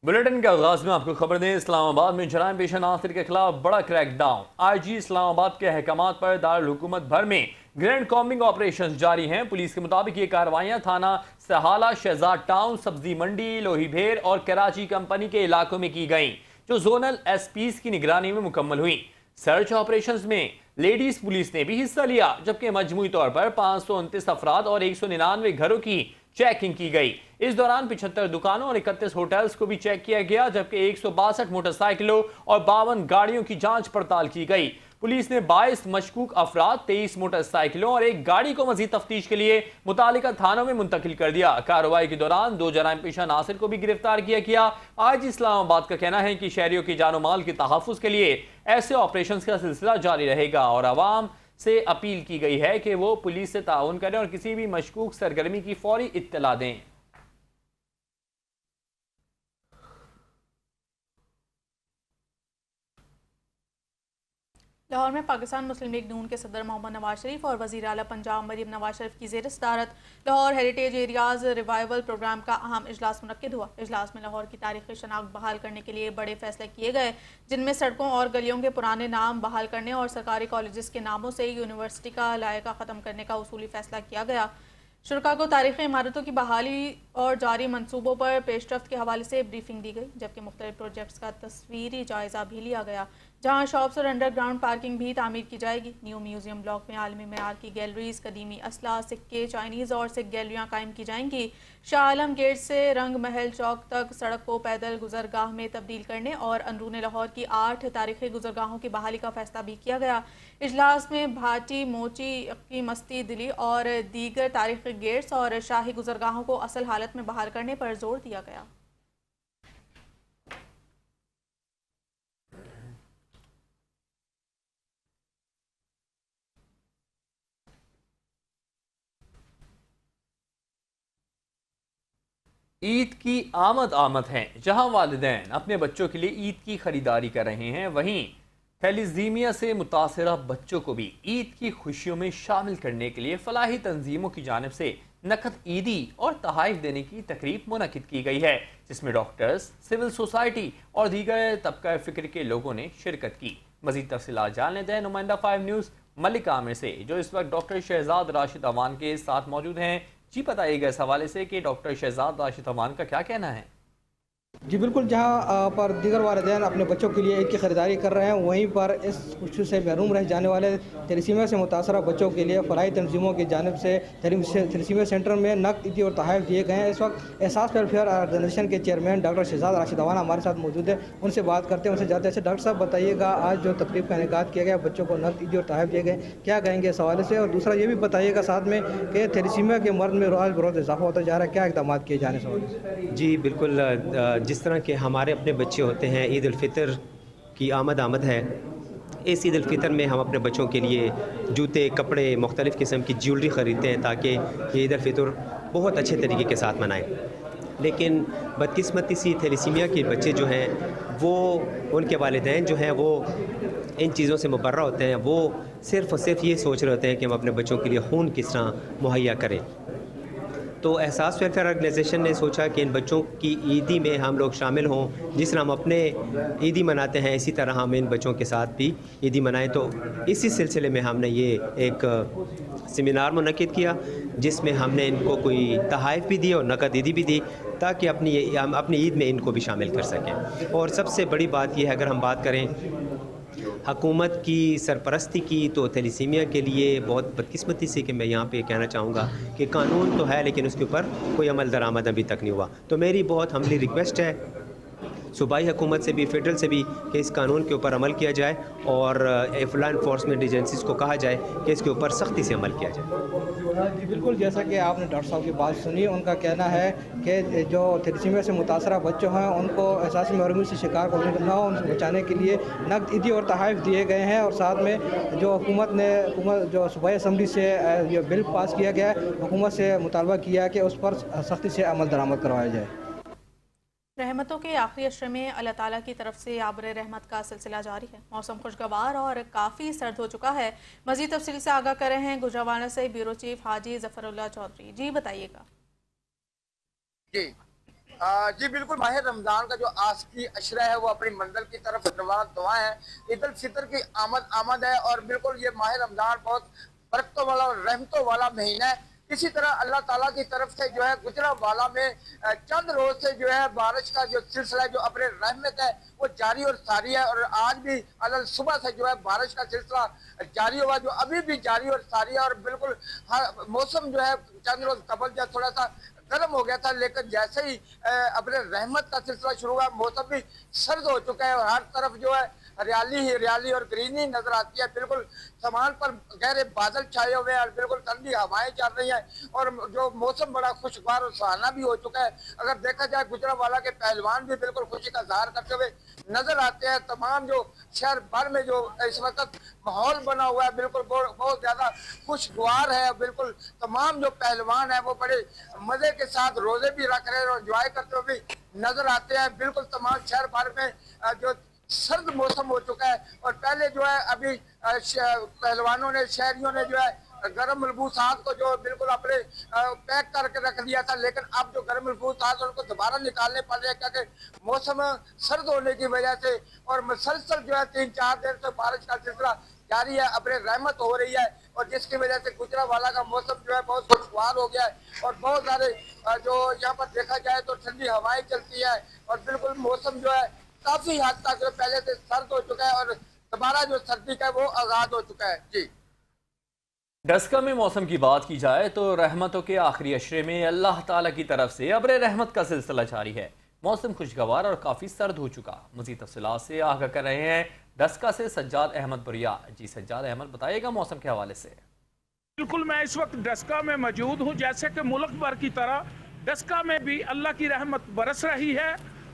Bulletin के आगाज में आपको खबर दें, इस्लामाबाद में जराइम पेशा नासिर के खिलाफ बड़ा क्रैकडाउन। आईजी इस्लामाबाद के अहकामात पर दारुल हुकूमत भर में ग्रैंड कॉम्बिंग ऑपरेशन जारी हैं। पुलिस के मुताबिक ये कार्रवाइयां थाना सहाला, शहजाद टाउन, सब्जी मंडी, लोही भेर और कराची कंपनी के इलाकों में की गई, जो जोनल एसपीज की निगरानी में मुकम्मल हुई। सर्च ऑपरेशंस में लेडीज पुलिस ने भी हिस्सा लिया, जबकि मजमूई तौर पर 529 अफराद और 199 घरों की चेकिंग की गई। इस दौरान 75 दुकानों और 31 होटल्स को भी चेक किया गया, जबकि 162 मोटरसाइकिलों और 52 गाड़ियों की जांच पड़ताल की गई। पुलिस ने 22 मशकूक अफराद, 23 मोटरसाइकिलों और एक गाड़ी को मजीद तफ्तीश के लिए मुतालिका थानों में मुंतकिल कर दिया। कार्रवाई के दौरान 2 जराइम पेशा नासिर को भी गिरफ्तार किया गया। आज इस्लामाबाद का कहना है कि शहरियों की जानो माल के तहफ़्फ़ुज़ के लिए ऐसे ऑपरेशन का सिलसिला जारी रहेगा और आवाम से अपील की गई है कि वो पुलिस से ताउन करें और किसी भी मशकूक सरगर्मी की फौरी इत्तला दें। लाहौर में पाकिस्तान मुस्लिम लीग नून के सदर मोहम्मद नवाज शरीफ और वज़ीर आला पंजाब मरीम नवाज शरीफ की ज़ेर सदारत Lahore heritage areas revival programme का अहम इजलास मुनक्किद हुआ। इजलास में लाहौर की तारीख़ी शनाख्त बहाल करने के लिए बड़े फैसले किए गए, जिनमें सड़कों और गलियों के पुराने नाम बहाल करने और सरकारी कॉलेज़ के नामों से यूनिवर्सिटी का लायका ख़त्म करने का उसूली फ़ैसला किया गया। शुरका को तारीख़ी इमारतों की बहाली और जारी मनसूबों पर पेशरफ्त के हवाले से ब्रीफिंग दी गई, जबकि मुख्तलिफ प्रोजेक्ट्स का तस्वीरी जायज़ा भी लिया गया, जहाँ शॉप्स और अंडरग्राउंड पार्किंग भी तामीर की जाएगी। न्यू म्यूजियम ब्लॉक में आलमी मेयार की गैलरीज, कदीमी असला, सिक्के, चाइनीज़ और सिख गैलरियाँ कायम की जाएंगी। शाह आलम गेट से रंग महल चौक तक सड़क को पैदल गुजरगाह में तब्दील करने और अंदरूनी लाहौर की 8 तारीख़ी गुजरगाहों की बहाली का फैसला भी किया गया। इजलास में भाटी, मोची की मस्ती दिली और दीगर तारीख़ी गेट्स और शाही गुजरगाहों को असल हालत में बहाल करने पर जोर दिया गया। ईद की आमद है। जहां वालिदैन अपने बच्चों के लिए ईद की खरीदारी कर रहे हैं, वहीं थैलीसीमिया से मुतासरा बच्चों को भी ईद की खुशियों में शामिल करने के लिए फलाही तंजीमों की जानिब से नकद ईदी और तहाइफ देने की तकरीब मुनक्किद की गई है, जिसमें डॉक्टर्स, सिविल सोसाइटी और दीगर तबका फ़िक्र के लोगों ने शिरकत की। मज़ीद तफसीलात जान लेते हैं नुमाइंदा 5 न्यूज़ मलिक आमिर से, जो इस वक्त डॉक्टर शहजाद राशिद अवान के साथ मौजूद हैं। जी बताइएगा इस हवाले से कि डॉक्टर शहजाद राशिद अवान का क्या कहना है। जी बिल्कुल, जहाँ पर दीगर वालिदैन अपने बच्चों के लिए ईद की ख़रीदारी कर रहे हैं, वहीं पर इस खुशी से महरूम रह जाने वाले थैलीसीमिया से मुतासरा बच्चों के लिए फलाही तंजीमों की जानिब से थैलीसीमिया सेंटर में नकद ईदी और तहफ़्फ़ुज़ दिए गए हैं। इस वक्त एहसास वेलफेयर ऑर्गेनाइजेशन के चेयरमैन डॉक्टर शहजाद राशिद अवान हमारे साथ मौजूद है, उनसे बात करते हैं, उनसे जाते हैं। डॉक्टर साहब बताइएगा, आज जो तकरीब का इनेकाद किया गया, बच्चों को नकद ईदी और तहफ़्फ़ुज़ दिए गए, क्या कहेंगे इस हवाले से? और दूसरा ये भी बताइएगा साथ में कि थैलीसीमिया के मर्द में रोज़ बरोज़ इजाफा होता जा रहा है, क्या इक़दाम किए जाने से? जी बिल्कुल, जिस तरह के हमारे अपने बच्चे होते हैं, ईद उल फ़ितर की आमद है। इस ईद उल फ़ितर में हम अपने बच्चों के लिए जूते, कपड़े, मुख्तलिफ़ किस्म की ज्वेलरी ख़रीदते हैं ताकि ये ईद उल फ़ितर बहुत अच्छे तरीके के साथ मनाएं। लेकिन बदकिस्मती सी थैलीसीमिया के बच्चे जो हैं, वो उनके वालिदैन जो हैं वो इन चीज़ों से मुबर्रा होते हैं। वो सिर्फ़ और सिर्फ ये सोच रहे होते हैं कि हम अपने बच्चों के लिए खून किस तरह मुहैया करें। तो एहसास वेलफेयर ऑर्गेनाइजेशन ने सोचा कि इन बच्चों की ईदी में हम लोग शामिल हों। जिस तरह हम अपने ईदी मनाते हैं, इसी तरह हम इन बच्चों के साथ भी ईदी मनाएं। तो इसी सिलसिले में हमने ये एक सेमिनार मुनक्किद किया, जिसमें हमने इनको कोई तहाइफ भी दी और नकद ईदी भी दी, ताकि अपनी ईद में इनको भी शामिल कर सकें। और सबसे बड़ी बात यह है, अगर हम बात करें हुकूमत की सरपरस्ती की, तो थैलीसीमिया के लिए बहुत बदकिस्मती से कि मैं यहाँ पे कहना चाहूँगा कि कानून तो है, लेकिन उसके ऊपर कोई अमल दरामद अभी तक नहीं हुआ। तो मेरी बहुत हम्बली रिक्वेस्ट है सूबाई हुकूमत से भी, फेडरल से भी, कि इस कानून के ऊपर अमल किया जाए और लॉ इन्फोर्समेंट एजेंसीज़ को कहा जाए कि इसके ऊपर सख्ती से अमल किया जाए। जी बिल्कुल, जैसा कि आपने डॉक्टर साहब की बात सुनी, उनका कहना है कि जो थैलीसीमिया से मुतासरा बच्चे हैं, उनको एहसास महरूमी से शिकार करना हो, उनसे बचाने के लिए नकद ईदी और तहफ़्फ़ुज़ दिए गए हैं। और साथ में जो हुकूमत जो सूबाई असम्बली से ये बिल पास किया गया है, हुकूमत से मुतालबा किया कि उस पर सख्ती से अमल दरामद करवाया जाए। रहमतों के आखिरी अशरे में अल्लाह ताला की तरफ से आबर रहमत का सिलसिला जारी है। मौसम खुशगवार और काफ़ी सर्द हो चुका है। मज़ीद तफसील से आगाह कर रहे हैं गुजरावाना से ब्यूरो चीफ हाजी जफरुल्लाह चौधरी। जी बताइएगा। जी जी बिल्कुल, माह रमज़ान का जो आज की अशरा है वो अपनी मंजिल की तरफ दुआ है। ईद उल फितर की आमद है और बिल्कुल ये माह रमज़ान बहुत बरकतों वाला और रहमतों वाला महीना है। इसी तरह अल्लाह ताला की तरफ से जो है गुजरांवाला में चंद रोज से जो है बारिश का जो सिलसिला है, जो अपने रहमत है वो जारी और सारी है। और आज भी अलग सुबह से जो है बारिश का सिलसिला जारी हुआ, जो अभी भी जारी और सारी है। और बिल्कुल मौसम जो है चंद रोज कबल जो थोड़ा सा गर्म हो गया था, लेकिन जैसे ही अपने रहमत का सिलसिला शुरू हुआ मौसम भी सर्द हो चुका है और हर तरफ जो है हरियाली ही हरियाली और ग्रीनरी नजर आती है। बिल्कुल समान पर गहरे बादल छाए हुए हैं और बिल्कुल ठंडी हवाएं चल रही हैं और जो मौसम बड़ा खुशगवार और सुहाना भी हो चुका है। अगर देखा जाए गुजरांवाला के पहलवान भी बिल्कुल खुशी का इजहार करते हुए नजर आते हैं। तमाम जो शहर भर में जो इस वक्त माहौल बना हुआ है बिल्कुल बहुत ज्यादा खुशगवार है। बिल्कुल तमाम जो पहलवान है वो बड़े मजे के साथ रोजे भी रख रहे हैं और एंजॉय करते हुए भी नजर आते हैं। बिल्कुल तमाम शहर भर में जो सर्द मौसम हो चुका है और पहले जो है अभी पहलवानों ने शहरियों ने जो है गर्म मलबूसात को जो बिल्कुल अपने पैक करके रख दिया था, लेकिन अब जो गर्म मलबूसात उनको दोबारा निकालने पड़ रहे हैं क्योंकि मौसम सर्द होने की वजह से। और मुसलसल जो है 3-4 दिन से बारिश का सिलसिला जारी है, अपने रहमत हो रही है और जिसकी वजह से गुजरांवाला का मौसम जो है बहुत खुशगवार हो गया है और बहुत सारे जो यहाँ पर देखा जाए तो ठंडी हवाएं चलती है और बिल्कुल मौसम जो है काफी हद तक पहले से सर्द हो चुका है और दोबारा जो सर्दी का है वो आगाज हो चुका है। जी डस्का में मौसम की बात की जाए तो रहमतों के आखिरी अशरे में अल्लाह ताला की तरफ से अब्र रहमत का सिलसिला जारी है। मौसम खुशगवार और काफ़ी सर्द हो चुका। मज़ीद तफसीलात से आगाह कर रहे हैं डस्का से सज्जाद अहमद बुरिया। जी सज्जाद अहमद, बताइएगा मौसम के हवाले से। बिल्कुल, मैं इस वक्त डस्का में मौजूद हूँ। जैसे कि मुल्क भर की तरह डस्का में भी अल्लाह की रहमत बरस रही है।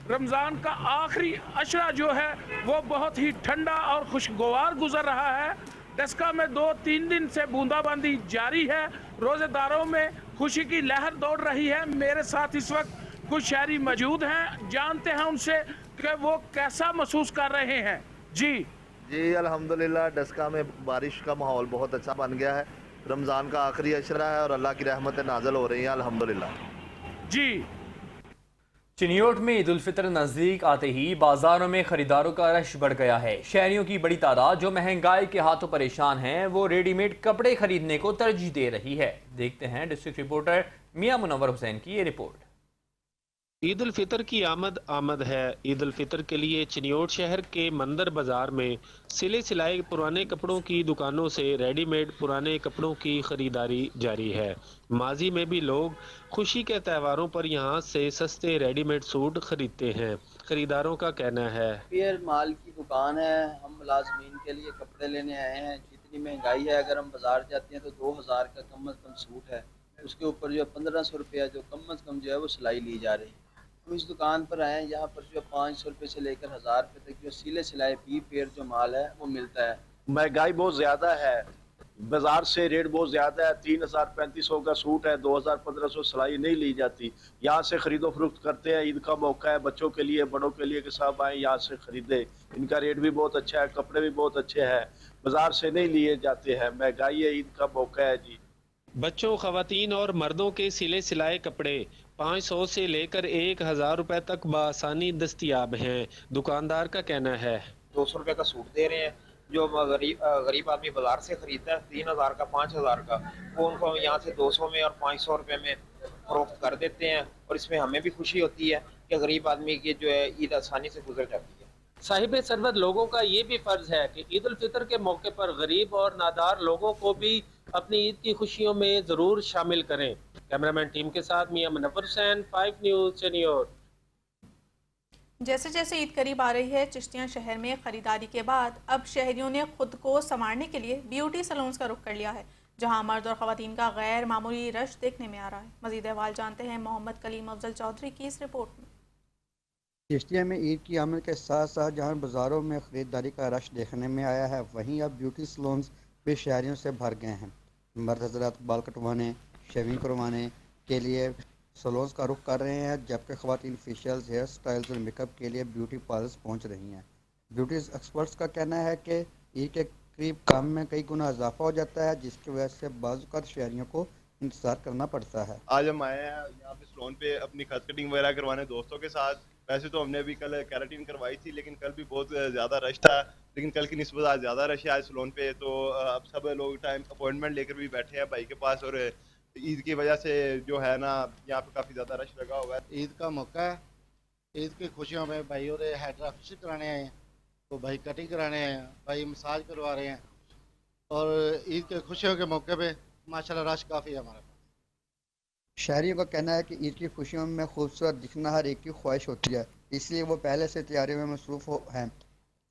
रमज़ान का आखिरी अशरा जो है वो बहुत ही ठंडा और खुशगवार गुजर रहा है। डस्का में 2-3 दिन से बूंदाबांदी जारी है। रोज़ेदारों में खुशी की लहर दौड़ रही है। मेरे साथ इस वक्त कुछ शहरी मौजूद हैं, जानते हैं उनसे कि वो कैसा महसूस कर रहे हैं। जी अल्हम्दुलिल्लाह डस्का में बारिश का माहौल बहुत अच्छा बन गया है। रमज़ान का आखिरी अशरा है और अल्लाह की रहमतें नाज़िल हो रही हैं अल्हम्दुलिल्लाह। जी चिनियोट में ईद उल फितर नज़दीक आते ही बाजारों में खरीदारों का रश बढ़ गया है। शहरियों की बड़ी तादाद जो महंगाई के हाथों परेशान हैं वो रेडीमेड कपड़े खरीदने को तरजीह दे रही है। देखते हैं डिस्ट्रिक्ट रिपोर्टर मियां मुनव्वर हुसैन की ये रिपोर्ट। ईद उल फितर की आमद है। ईद उल फितर के लिए चिनियोट शहर के मंदिर बाजार में सिले सिलाए पुराने कपड़ों की दुकानों से रेडीमेड पुराने कपड़ों की खरीदारी जारी है। माजी में भी लोग खुशी के त्योहारों पर यहाँ से सस्ते रेडीमेड सूट खरीदते हैं। खरीदारों का कहना है फेयर माल की दुकान है, हम मुलाजमीन के लिए कपड़े लेने आए हैं। जितनी महंगाई है, अगर हम बाजार जाते हैं तो 2000 का कम अज़ कम सूट है, उसके ऊपर जो 1500 रुपया जो कम अज़ कम जो है वो सिलाई ली जा रही है। हम इस दुकान पर आए हैं, यहाँ पर जो 500 रुपये से लेकर 1000 रुपये तक जो सिले सिलाए बी पेयर जो माल है वो मिलता है। महंगाई बहुत ज़्यादा है, बाजार से रेट बहुत ज़्यादा है। 3000-3500 का सूट है, 2000-1500 सिलाई नहीं ली जाती। यहाँ से खरीदो फरोख्त करते हैं। ईद का मौका है, बच्चों के लिए बड़ों के लिए कि सब आए यहाँ से खरीदे। इनका रेट भी बहुत अच्छा है, कपड़े भी बहुत अच्छे हैं, बाजार से नहीं लिए जाते हैं। महंगाई है, ईद का मौका है। जी बच्चों, खवातीन और मर्दों के सिले सिलाए कपड़े 500 से लेकर 1000 रुपए तक बआसानी दस्तयाब हैं। दुकानदार का कहना है 200 रुपये का सूट दे रहे हैं। जो गरीब आदमी बाजार से खरीदता है 3000 का 5000 का, वो उनको यहाँ से 200 में और 500 रुपये में फरोख्त कर देते हैं। और इसमें हमें भी खुशी होती है कि गरीब आदमी की जो है ईद आसानी से गुजर जाती है। साहिब सरवत लोगों का ये भी फर्ज है कि ईद उल फितर के मौके पर गरीब और नादार लोगों को भी अपनी ईद की खुशियों में जरूर शामिल करें। कैमरामैन टीम के साथ मियां मुनव्वर हुसैन, 5 न्यूज़ चिनियोट। जैसे जैसे ईद करीब आ रही है, चिश्तियाँ शहर में खरीदारी के बाद अब शहरियों ने खुद को संवारने के लिए ब्यूटी सैलून्स का रुख कर लिया है, जहां मर्द और खवातीन का गैर मामूली रश देखने में आ रहा है। मजीद अहवाल जानते हैं मोहम्मद कलीम अफजल चौधरी की इस रिपोर्ट में। चिश्तिया में ईद की आमद के साथ साथ जहां बाज़ारों में ख़रीदारी का रश देखने में आया है, वहीं अब ब्यूटी सैलून्स भी शहरियों से भर गए हैं। मर्द हज़रात बाल कटवाने, शेविंग करवाने के लिए सैलून्स का रुख कर रहे हैं, जबकि ख़वातीन फेशियल्स, हेयर स्टाइल्स और मेकअप के लिए ब्यूटी पार्लर्स पहुंच रही हैं। ब्यूटी एक्सपर्ट्स का कहना है कि ईद के करीब काम में कई गुना इजाफा हो जाता है, जिसकी वजह से बाज़ औक़ात शहरियों को इंतज़ार करना पड़ता है। आज हम आए हैं यहाँ पे सैलून पे अपनी खत कटिंग वगैरह करवाने दोस्तों के साथ। वैसे तो हमने अभी कल कैराटिन करवाई थी, लेकिन कल भी बहुत ज़्यादा रश था, लेकिन कल की निस्बत आज ज़्यादा रश है आज सैलून पे। तो अब सब लोग टाइम अपॉइंटमेंट लेकर भी बैठे हैं भाई के पास, और ईद की वजह से जो है ना यहाँ पे काफ़ी ज़्यादा रश लगा हुआ है। ईद का मौका है, ईद की खुशियों में भाई और हाइड्रा फेशियल कराने आए हैं, तो भाई कटिंग कराने हैं, भाई मसाज करवा रहे हैं, और ईद के खुशियों के मौके पे माशाल्लाह रश काफ़ी है हमारे पास। शहरियों का कहना है कि ईद की खुशियों में खूबसूरत दिखना हर एक की ख्वाहिश होती है, इसलिए वो पहले से तैयारियों में मसरूफ़ हैं।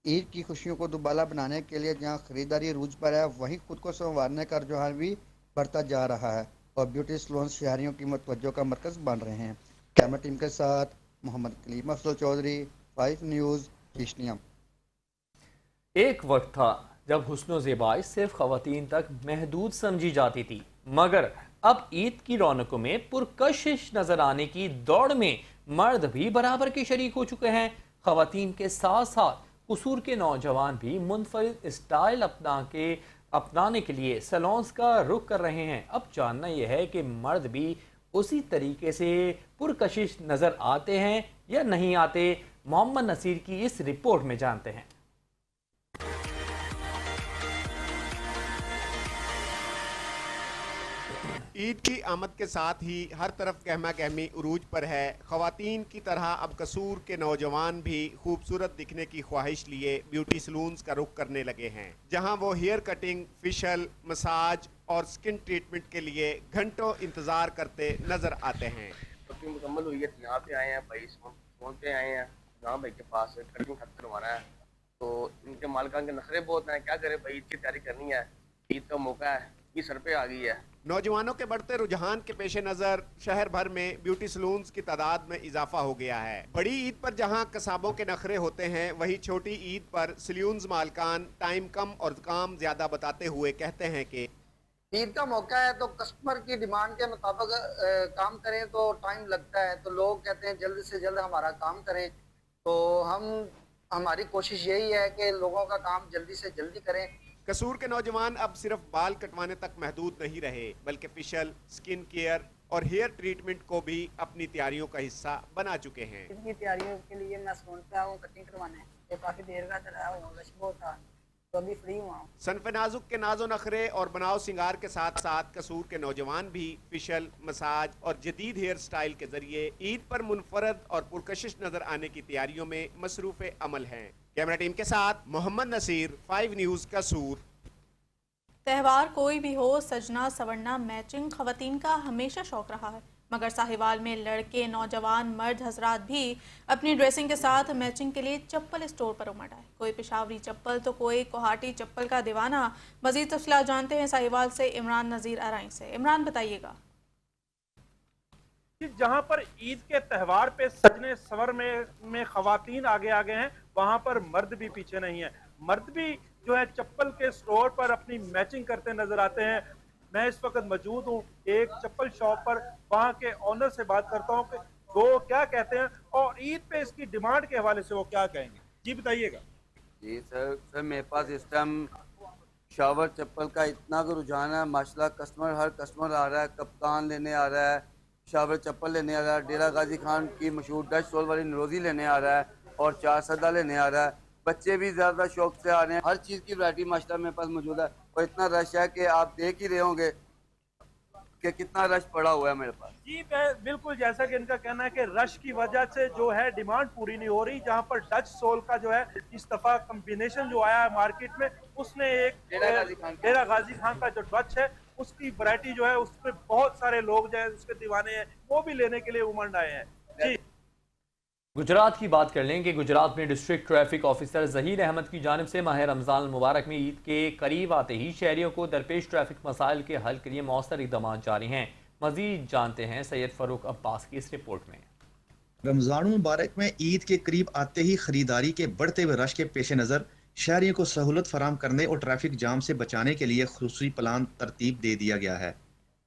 ईद की खुशियों को दुबाला बनाने के लिए जहां ख़रीदारी रूज पर है, वहीं खुद को संवारने का रुझान भी बढ़ता जा रहा है और ब्यूटी सैलून शहरियों की मतवज्जो का मरकज़ बन रहे हैं। कैमरा टीम के साथ मोहम्मद कलीम अफजल चौधरी, 5 न्यूज़, किश्तियाँ। एक वक्त था जब हुस्न ज़ेबाई सिर्फ ख़वातीन तक महदूद समझी जाती थी, मगर अब ईद की रौनकों में पुरकशिश नजर आने की दौड़ में मर्द भी बराबर के शरीक हो चुके हैं। ख़वातीन के साथ साथ कसूर के नौजवान भी मुनफरिद स्टाइल अपनाने के लिए सैलून्स का रुख कर रहे हैं। अब जानना यह है कि मर्द भी उसी तरीके से पुरकशिश नजर आते हैं या नहीं आते। मोहम्मद नसीर की इस रिपोर्ट में जानते हैं। ईद की आमद के साथ ही हर तरफ गहमा गहमी उरूज पर है। ख़वातीन की तरह अब कसूर के नौजवान भी खूबसूरत दिखने की ख्वाहिश लिए ब्यूटी सैलून्स का रुख करने लगे हैं, जहां वो हेयर कटिंग, फेशियल, मसाज और स्किन ट्रीटमेंट के लिए घंटों इंतज़ार करते नजर आते हैं। कटिंग मुकम्मल हुई है, यहाँ पे आए हैं भाई, फोन पे आए हैं, जहाँ भाई के पास कटिंग खत्म करवाना है। तो इनके मालिकान के नखरे बहुत हैं, क्या करे भाई, ईद की तैयारी करनी है, ईद का मौका है, ये सर पे आ गई है। नौजवानों के बढ़ते रुझान के पेश नज़र शहर भर में ब्यूटी सैलून्स की तादाद में इजाफा हो गया है। बड़ी ईद पर जहां कसाबों के नखरे होते हैं, वहीं छोटी ईद पर सैलून्स मालकान टाइम कम और काम ज्यादा बताते हुए कहते हैं कि ईद का मौका है तो कस्टमर की डिमांड के मुताबिक काम करें तो टाइम लगता है, तो लोग कहते हैं जल्द से जल्द हमारा काम करें। तो हमारी कोशिश यही है कि लोगों का काम जल्दी से जल्दी करें। कसूर के नौजवान अब सिर्फ बाल कटवाने तक महदूद नहीं रहे, बल्कि फेशियल, स्किन केयर और हेयर ट्रीटमेंट को भी अपनी तैयारियों का हिस्सा बना चुके हैं। इनकी तैयारियों के लिए मैं सैलून पे आया हूँ कटिंग करवाने, ये काफ़ी देर का चला है, रश बहुत था, तो अभी फ्री हुआ हूँ। सनफ़ नाजुक के नाजो नखरे और बनाव सिंगार के साथ साथ कसूर के नौजवान भी फेशियल, मसाज और जदीद हेयर स्टाइल के जरिए ईद पर मुनफरद और पुरकशिश नजर आने की तैयारियों में मसरूफ़ अमल हैं। कैमरा टीम के साथ मोहम्मद नसीर, 5 न्यूज़, कसूर। त्यौहार कोई भी हो, सजना सवरना मैचिंग ख़वातीन का हमेशा शौक रहा है, मगर साहिवाल में लड़के, नौजवान, मर्द हजरात भी अपनी ड्रेसिंग के साथ मैचिंग के लिए चप्पल स्टोर पर उमड़ आए। कोई पेशावरी चप्पल तो कोई कोहाटी चप्पल का दीवाना। मजीद तफसीलात जानते हैं साहिवाल से इमरान नज़ीर आराई से। इमरान, बताइएगा। जहां पर ईद के त्यौहार पे सजने सवर में ख़वातीन आगे आ गए हैं, वहां पर मर्द भी पीछे नहीं है। मर्द भी जो है चप्पल के स्टोर पर अपनी मैचिंग करते नजर आते हैं। मैं इस वक्त मौजूद हूँ एक चप्पल शॉप पर, वहाँ के ऑनर से बात करता हूँ कि वो क्या कहते हैं और ईद पे इसकी डिमांड के हवाले से वो क्या कहेंगे। जी बताइएगा। जी सर मेरे पास इस टाइम शावर चप्पल का इतना रुझान है माशाल्लाह। हर कस्टमर आ रहा है, कप्तान लेने आ रहा है, शावर चप्पल लेने आ रहा है, डेरा गाजी खान की मशहूर डच सोल वाली नरोजी लेने आ रहा है और 4 सदा लेने आ रहा है। बच्चे भी ज़्यादा शौक से आ रहे हैं। हर चीज़ की वैरायटी माशाल्लाह मेरे पास मौजूद है और इतना रश है कि आप देख ही रहे होंगे कि कितना रश पड़ा हुआ है मेरे पास। जी बिल्कुल, जैसा कि इनका कहना है कि रश की वजह से जो है डिमांड पूरी नहीं हो रही। जहां पर डच सोल का जो है इस दफ़ा कम्बिनेशन जो आया है मार्केट में, उसने एक डेरा गाजी खान का जो डच है उसकी वैरायटी जो है उस पर बहुत सारे लोग जो है उसके दीवाने हैं, वो भी लेने के लिए उमड़ आए हैं। जी गुजरात की बात कर लें कि गुजरात में district traffic officer Zaheer Ahmed की जानिब से माह रमज़ान मुबारक में ईद के करीब आते ही शहरियों को दरपेश ट्रैफिक मसाइल के हल के लिए मौसर इक़दाम जारी हैं। मज़ीद जानते हैं सैयद फ़ारूक अब्बास की इस रिपोर्ट में। रमज़ान मुबारक में ईद के करीब आते ही खरीदारी के बढ़ते हुए रश के पेश नज़र शहरियों को सहूलत फराम करने और ट्रैफिक जाम से बचाने के लिए खुसूसी प्लान तरतीब दे दिया गया है।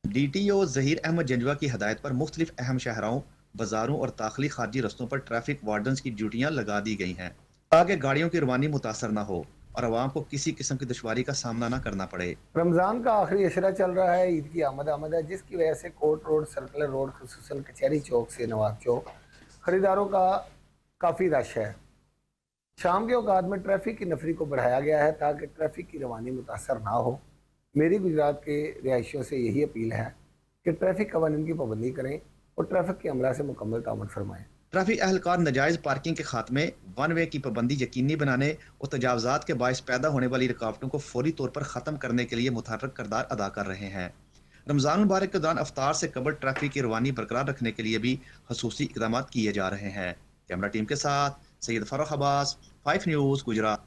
DTO जहीर अहमद जंजवा की हदायत पर मुख्तलिफ अहम शहरों, बाजारों और दाखिली खारजी रस्तों पर ट्रैफिक वार्डन्स की ड्यूटियां लगा दी गई हैं ताकि गाड़ियों की रवानी मुतासर न हो और आवाम को किसी किस्म की दुश्वारी का सामना न करना पड़े। रमज़ान का आखिरी अशरा चल रहा है, ईद की आमद है, जिसकी वजह से कोर्ट रोड, सर्कुलर रोड, खुसूसन कचहरी चौक से नवाब चौक ख़रीदारों का काफ़ी रश है। शाम के औकात में ट्रैफिक की नफरी को बढ़ाया गया है ताकि ट्रैफिक की रवानी मुतासर ना हो। मेरी गुजरात के रिहायशियों से यही अपील है कि ट्रैफिक कवानीन की पाबंदी करें और ट्रैफिक के अमला से मुकम्मल ताउन फरमाएं। ट्रैफिक अहलकार नाजायज़ पार्किंग के खात्मे, वन वे की पाबंदी यकीनी बनाने और तजावज़ात के बायस पैदा होने वाली रुकावटों को फौरी तौर पर ख़त्म करने के लिए मुतहर्रिक किरदार अदा कर रहे हैं। रमज़ान मुबारक के दौरान अफ्तार से कबल ट्रैफिक की रवानी बरकरार रखने के लिए भी खसूसी इक़दाम किए जा रहे हैं। कैमरा टीम के साथ सैयद फर्रुख अब्बास, 5 न्यूज़, गुजरात।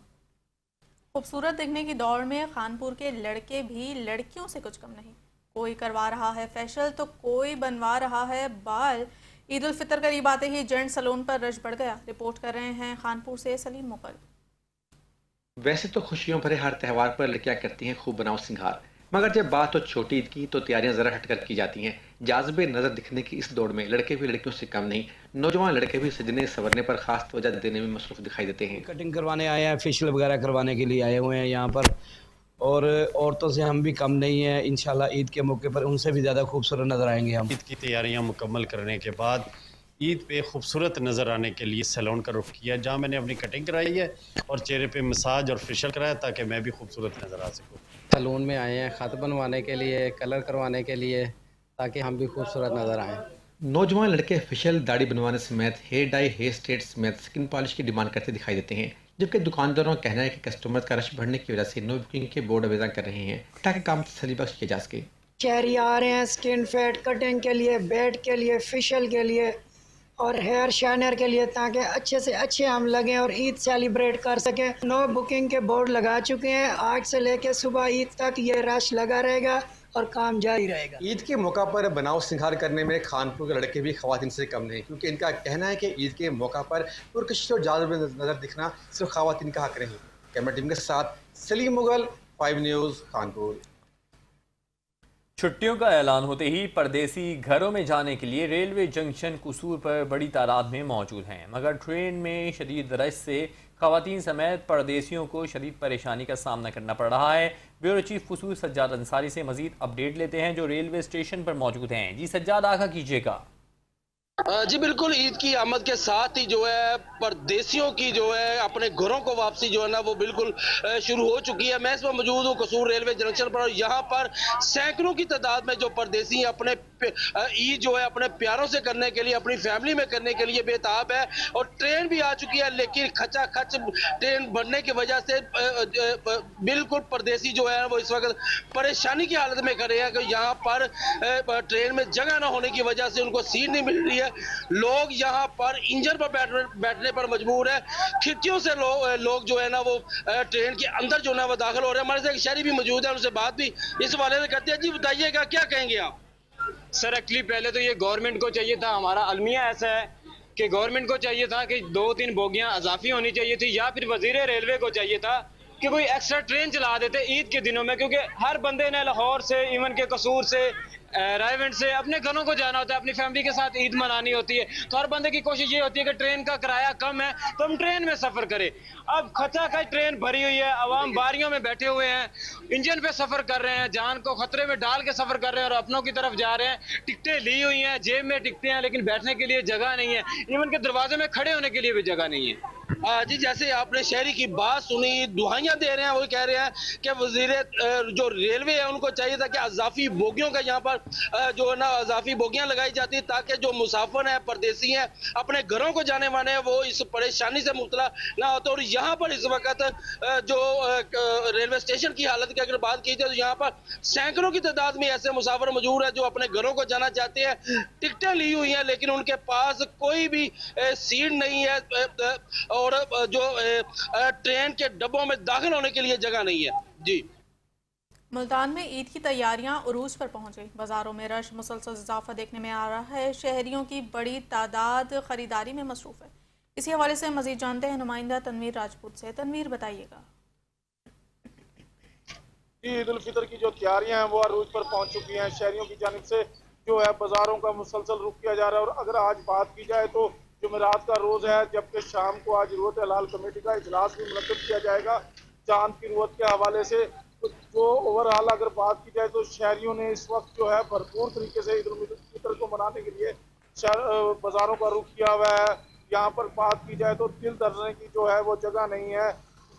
खूबसूरत दिखने की दौड़ में खानपुर के लड़के भी लड़कियों से कुछ कम नहीं। कोई करवा रहा है फेशियल तो कोई बनवा रहा है बाल। ईद उल फितर करीब आते ही जेंट सैलून पर रश बढ़ गया। रिपोर्ट कर रहे हैं खानपुर से सलीम मुगल। वैसे तो खुशियों भरे हर त्यौहार पर लड़कियां करती हैं खूब बनाओ सिंगार, मगर जब बात हो छोटी ईद की तो तैयारियां जरा हटकर की जाती हैं। जाज़बे नजर दिखने की इस दौड़ में लड़के भी लड़कियों से कम नहीं। नौजवान लड़के भी सजने संवरने पर खास तवज्जो देने में मसरूफ दिखाई देते हैं। कटिंग करवाने आए हैं, फेशियल वगैरह करवाने के लिए आए हुए हैं यहाँ पर, और औरतों से हम भी कम नहीं हैं। इंशाल्लाह ईद के मौके पर उनसे भी ज़्यादा खूबसूरत नज़र आएंगे हम। ईद की तैयारियां मुकम्मल करने के बाद ईद पे खूबसूरत नज़र आने के लिए सैलून का रुख किया, जहाँ मैंने अपनी कटिंग कराई है और चेहरे पे मसाज और फेशियल कराया ताकि मैं भी खूबसूरत नज़र आ सकूँ। सैलून में आए हैं खत बनवाने के लिए, कलर करवाने के लिए, ताकि हम भी खूबसूरत नज़र आएँ। नौजवान लड़के फेशियल, दाढ़ी बनवाने समेत हेयर डाई, हेयर स्ट्रेट समेत स्किन पॉलिश की डिमांड करते दिखाई देते हैं, जबकि दुकानदारों का कहना है कि कस्टमर का रश बढ़ने की वजह से नो बुकिंग के बोर्ड आवेदन कर रहे हैं ताकि काम तसल्ली बख्श किया जा सके। शहरी आ रहे हैं स्किन फेड, कटिंग के लिए, बेड के लिए, फेशियल के लिए और हेयर शाइनर के लिए, ताकि अच्छे से अच्छे हम लगें और ईद सेलिब्रेट कर सकें। नो बुकिंग के बोर्ड लगा चुके हैं। आज से लेकर सुबह ईद तक ये रश लगा रहेगा और काम जारी रहेगा। ईद के मौका पर बनाव सिंगार करने में खानपुर के लड़के भी खवातीन से कम नहीं, क्योंकि इनका कहना है कि ईद के मौका पर पुरकशिश और जादू में नज़र दिखना सिर्फ खवातीन का हक नहीं। कैमरा टीम के साथ सलीम मुगल, 5 न्यूज़, कानपुर। छुट्टियों का ऐलान होते ही परदेसी घरों में जाने के लिए रेलवे जंक्शन कसूर पर बड़ी तादाद में मौजूद हैं, मगर ट्रेन में शदीद रश से खवातीन समेत परदेसियों को शदीद परेशानी का सामना करना पड़ रहा है। ब्यूरो चीफ कसूर सज्जाद अंसारी से मजीद अपडेट लेते हैं जो रेलवे स्टेशन पर मौजूद हैं। जी सज्जाद, आगा कीजिएगा। जी बिल्कुल, ईद की आमद के साथ ही जो है परदेसियों की जो है अपने घरों को वापसी जो है ना वो बिल्कुल शुरू हो चुकी है। मैं इस वक्त मौजूद हूँ कसूर रेलवे जंक्शन पर और यहाँ पर सैकड़ों की तादाद में जो परदेसी अपने ईद जो है अपने प्यारों से करने के लिए, अपनी फैमिली में करने के लिए बेताब है। और ट्रेन भी आ चुकी है, लेकिन खचाखच ट्रेन बढ़ने की वजह से बिल्कुल परदेसी जो है वो इस वक्त परेशानी की हालत में खड़े हैं कि यहाँ पर ट्रेन में जगह न होने की वजह से उनको सीट नहीं मिल रही है। लोग यहाँ पर इंजन पर बैठने पर मजबूर है। खिड़कियों से लोग जो है ना वो ट्रेन के अंदर जो है वो दाखिल हो रहे हैं। हमारे साथ एक शहरी भी मौजूद है, उनसे बात भी इस वाले से करते हैं। जी बताइएगा, क्या कहेंगे आप? सर एक्चुअली पहले तो ये गवर्नमेंट को चाहिए था, हमारा अलमिया ऐसा है कि गवर्नमेंट को चाहिए था कि 2-3 बोगियां अजाफी होनी चाहिए थी, या फिर वजीर रेलवे को चाहिए था कि कोई एक्स्ट्रा ट्रेन चला देते ईद के दिनों में, क्योंकि हर बंदे ने लाहौर से, इवन के कसूर से, रायवेंट से अपने घरों को जाना होता है, अपनी फैमिली के साथ ईद मनानी होती है। तो हर बंदे की कोशिश ये होती है कि ट्रेन का किराया कम है तो हम ट्रेन में सफ़र करें। अब खचाखच ट्रेन भरी हुई है, आवाम बारियों में बैठे हुए हैं, इंजन पे सफ़र कर रहे हैं, जान को खतरे में डाल के सफ़र कर रहे हैं और अपनों की तरफ जा रहे हैं। टिकटें ली हुई हैं, जेब में टिकटें हैं, लेकिन बैठने के लिए जगह नहीं है, इवन के दरवाजे में खड़े होने के लिए भी जगह नहीं है। जी जैसे आपने शहरी की बात सुनी, दुआइयां दे रहे हैं, वो कह रहे हैं कि वजीर जो रेलवे है उनको चाहिए था कि अजाफी बोगियों का यहाँ पर जो है ना अजाफी बोगियां लगाई जाती ताकि जो मुसाफिर हैं, परदेसी हैं, अपने घरों को जाने वाले हैं, वो इस परेशानी से मुब्तला ना होते। और यहाँ पर इस वक्त जो रेलवे स्टेशन की हालत की अगर बात की जाए तो यहाँ पर सैकड़ों की तादाद में ऐसे मुसाफिर मौजूद है जो अपने घरों को जाना चाहते हैं, टिकटें ली हुई हैं, लेकिन उनके पास कोई भी सीट नहीं है और जो ट्रेन के डब्बों में दाखिल होने के लिए जगह नहीं है। जी मुल्तान में ईद की तैयारियां उरूज पर पहुंच गई। बाजारों में रश मुसलसल इजाफा देखने में आ रहा है। शहरियों की बड़ी तादाद खरीदारी में मसरूफ है। इसी हवाले से मजीद जानते हैं नुमाइंदा तनवीर राजपूत से। तनवीर बताइएगा। ईद उल फितर की जो तैयारियां हैं वो अरूज पर पहुंच चुकी हैं। शहरियों की जानिब से जो है बाजारों का मुसलसल रुख किया जा रहा है। और अगर आज बात की जाए तो जुमेरात का रोज़ है, जबकि शाम को आज ज़रूरत हलाल कमेटी का इजलास भी मुनक्किद किया जाएगा। जान की ज़रूरत के हवाले से जो ओवरऑल अगर बात की जाए तो शहरियों ने इस वक्त जो है भरपूर तरीके से ईद उल फितर को मनाने के लिए बाज़ारों का रुख किया हुआ है। यहाँ पर बात की जाए तो दिल धरने की जो है वो जगह नहीं है।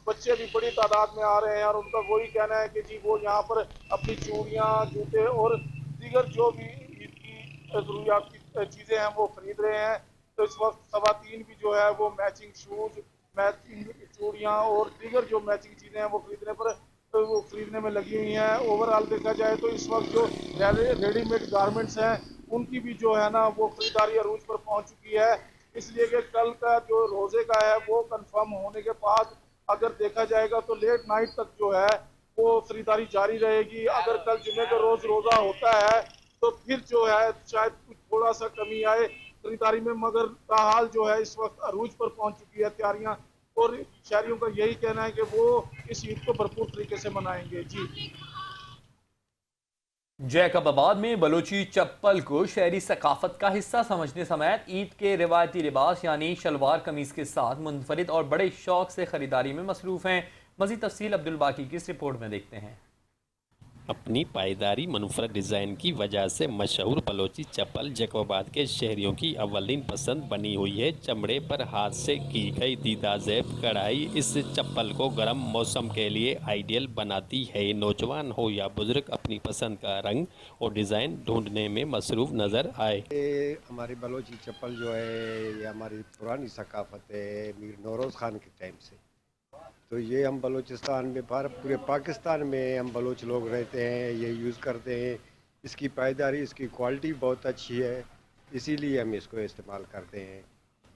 बच्चे भी बड़ी तादाद में आ रहे हैं और उनका वही कहना है कि जी वो यहाँ पर अपनी चूड़ियाँ, जूते और दीगर जो भी ईद की ज़रूरियात की चीज़ें हैं वो खरीद रहे हैं। तो इस वक्त ख़वातीन भी जो है वो मैचिंग शूज़, मैचिंग चूड़ियाँ और दीगर जो मैचिंग चीज़ें हैं वो खरीदने में लगी हुई हैं। ओवरऑल देखा जाए तो इस वक्त जो रेडीमेड गारमेंट्स हैं उनकी भी जो है ना वो खरीदारी अरूज पर पहुंच चुकी है। इसलिए कि कल का जो रोज़े का है वो कंफर्म होने के बाद अगर देखा जाएगा तो लेट नाइट तक जो है वो खरीदारी जारी रहेगी। अगर कल जुमे का रोज़ रोज़ा होता है तो फिर जो है शायद कुछ थोड़ा सा कमी आए खरीदारी में, मगर ताहाल जो है इस वक्त अरूज पर पहुंच चुकी है तैयारियां और शहरियों का यही कहना है कि वो इस ईद को भरपूर तरीके से मनाएंगे। जी। जैकबाबाद में बलोची चप्पल को शहरी सकाफत का हिस्सा समझने समेत ईद के रिवायती लिबास यानी शलवार कमीज के साथ मुनफरिद और बड़े शौक से खरीदारी में मसरूफ हैं। मज़ीद तफसील अब्दुल बाकी की इस रिपोर्ट में देखते हैं। अपनी पायदारी मनफरद डिज़ाइन की वजह से मशहूर बलोची चप्पल जैकबाबाद के शहरियों की अव्वलीन पसंद बनी हुई है। चमड़े पर हाथ से की गई दीदा ज़ेब कढ़ाई इस चप्पल को गर्म मौसम के लिए आइडियल बनाती है। नौजवान हो या बुजुर्ग अपनी पसंद का रंग और डिज़ाइन ढूंढने में मसरूफ़ नज़र आए। हमारी बलोची चप्पल जो है ये हमारी पुरानी सकाफत है मीर नौरोज़ खान के टाइम से। तो ये हम बलूचिस्तान में पूरे पाकिस्तान में हम बलोच लोग रहते हैं, ये यूज़ करते हैं। इसकी पायदारी, इसकी क्वालिटी बहुत अच्छी है, इसीलिए हम इसको इस्तेमाल करते हैं।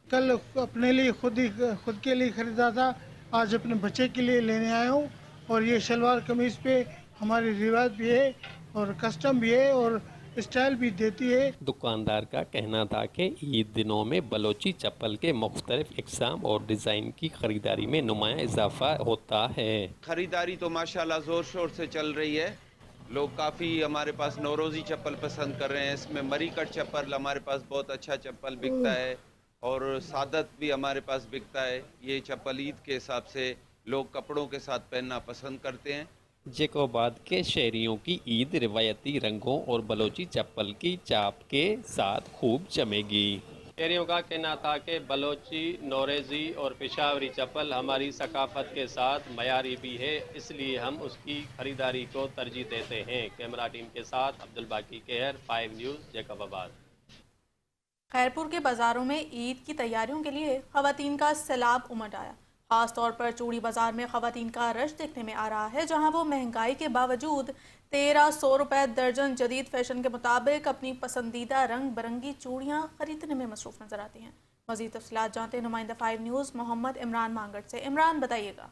कल अपने लिए खुद के लिए ख़रीदा था, आज अपने बच्चे के लिए लेने आया हूँ। और ये शलवार कमीज़ पे हमारी रिवायत भी है और कस्टम भी है और स्टाइल भी देती है। दुकानदार का कहना था कि ईद दिनों में बलोची चप्पल के मुख्तलिफ इक़साम और डिज़ाइन की खरीदारी में नुमाया इजाफा होता है। खरीदारी तो माशाल्लाह ज़ोर शोर से चल रही है। लोग काफ़ी हमारे पास नौरोज़ी चप्पल पसंद कर रहे हैं। इसमें मरी कट चप्पल हमारे पास बहुत अच्छा चप्पल बिकता है और सादत भी हमारे पास बिकता है। ये चप्पल ईद के हिसाब से लोग कपड़ों के साथ पहनना पसंद करते हैं। जैकबाबाद के शहरियों की ईद रिवायती रंगों और बलोची चप्पल की चाप के साथ खूब जमेगी। शहरियों का कहना था कि बलोची, नौरेज़ी और पेशावरी चप्पल हमारी सकाफत के साथ मयारी भी है, इसलिए हम उसकी खरीदारी को तरजीह देते हैं। कैमरा टीम के साथ अब्दुल बाकी केहर, 5 न्यूज़, जैकबाबाद। खैरपुर के बाज़ारों में ईद की तैयारियों के लिए ख़वातीन का सैलाब उमड़ आया। ख़ास तौर पर चूड़ी बाज़ार में ख़वातीन का रश देखने में आ रहा है, जहां वो महंगाई के बावजूद 1300 रुपये दर्जन जदीद फैशन के मुताबिक अपनी पसंदीदा रंग बिरंगी चूड़ियाँ खरीदने में मसरूफ़ नज़र आती हैं। मज़ीद तफ़सीलात जानते हैं नुमाइंदा 5 न्यूज़ मोहम्मद इमरान मांगट से। इमरान, बताइएगा।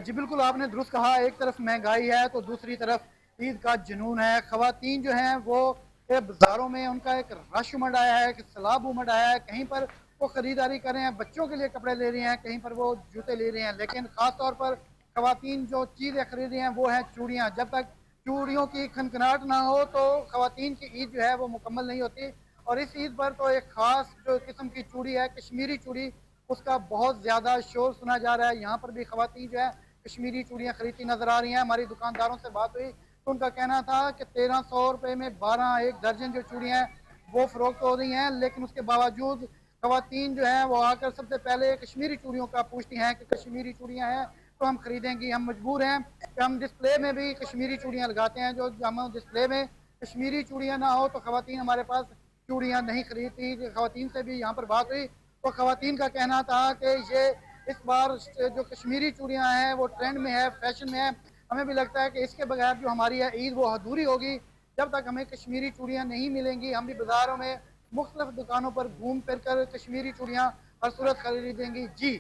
जी बिल्कुल, आपने दुरुस्त कहा। एक तरफ महंगाई है तो दूसरी तरफ ईद का जुनून है। ख़वातीन जो हैं वो बाज़ारों में उनका एक रश उमड़ आया है, एक सैलाब उमड़ आया है। कहीं पर वो ख़रीदारी कर रहे हैं, बच्चों के लिए कपड़े ले रहे हैं, कहीं पर वो जूते ले रहे हैं, लेकिन ख़ास तौर पर ख़वातीन जो चीज़ें खरीद रही हैं वो हैं चूड़ियाँ। जब तक चूड़ियों की खनखनाहट ना हो तो ख़वातीन की ईद जो है वो मुकम्मल नहीं होती। और इस ईद पर तो एक ख़ास जो किस्म की चूड़ी है, कश्मीरी चूड़ी, उसका बहुत ज़्यादा शोर सुना जा रहा है। यहाँ पर भी ख़वातीन जो है कश्मीरी चूड़ियाँ खरीदती नज़र आ रही हैं। हमारी दुकानदारों से बात हुई तो उनका कहना था कि 1300 रुपये में 12 एक दर्जन जो चूड़ियाँ हैं वो फ़रोख्त हो रही हैं, लेकिन उसके बावजूद ख़वातीन जो हैं वो आकर सबसे पहले कश्मीरी चूड़ियों का पूछती हैं कि कश्मीरी चूड़ियाँ हैं तो हम खरीदेंगी। हम मजबूर हैं कि हम डिस्प्ले में भी कश्मीरी चूड़ियाँ लगाते हैं, जो हम डिस्प्ले में कश्मीरी चूड़ियाँ ना हो तो ख़वातीन हमारे पास चूड़ियाँ नहीं खरीदती। ख़वातीन से भी यहाँ पर बात हुई तो ख़वातीन का कहना था कि ये इस बार जो कश्मीरी चूड़ियाँ हैं वो ट्रेंड में है, फैशन में है। हमें भी लगता है कि इसके बगैर जो हमारी है ईद वो अधूरी होगी। जब तक हमें कश्मीरी चूड़ियाँ नहीं मिलेंगी, हम भी बाज़ारों में मुख्तलिफ दुकानों पर घूम फिर कर कश्मीरी चूड़ियाँ हर सूरत खरीदेंगी। जी।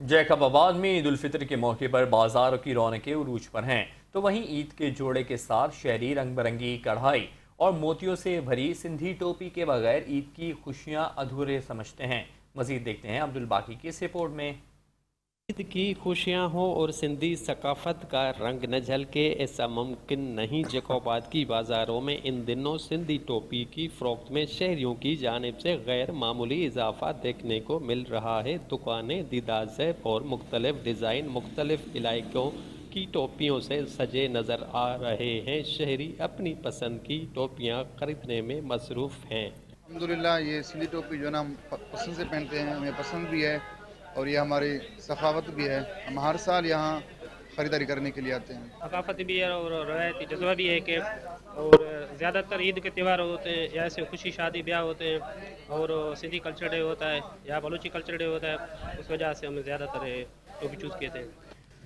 जैकबाबाद में ईद उल फितर के मौके पर बाजारों की रौनकें उरूज पर हैं, तो वहीं ईद के जोड़े के साथ शहरी रंग बिरंगी कढ़ाई और मोतियों से भरी सिंधी टोपी के बगैर ईद की खुशियां अधूरे समझते हैं। मजीद देखते हैं अब्दुल बाकी की इस रिपोर्ट में। ईद की खुशियां हो और सिंधी सकाफत का रंग न झलके, ऐसा मुमकिन नहीं। जैकोबाद की बाज़ारों में इन दिनों सिंधी टोपी की फ़रोख्त में शहरियों की जानिब से गैर मामूली इजाफा देखने को मिल रहा है। दुकानें दीदार ज़ेब और मुख्तलिफ डिज़ाइन मुख्तलिफ इलाकों की टोपियों से सजे नज़र आ रहे हैं। शहरी अपनी पसंद की टोपियाँ खरीदने में मसरूफ़ हैं। अल्हम्दुलिल्लाह ये सिंधी टोपी जो है ना हम पसंद से पहनते हैं, हमें पसंद भी है और ये हमारी सखावत भी है। हम हर साल यहाँ ख़रीदारी करने के लिए आते हैं। सकाफत भी है और रवायती जज्बा भी है कि और ज़्यादातर ईद के त्यौहार होते हैं या ऐसे खुशी शादी ब्याह होते हैं और सिंधी कल्चर डे होता है या बलूची कल्चर डे होता है, उस वजह से हम ज़्यादातर टोपी चूज़ किए थे।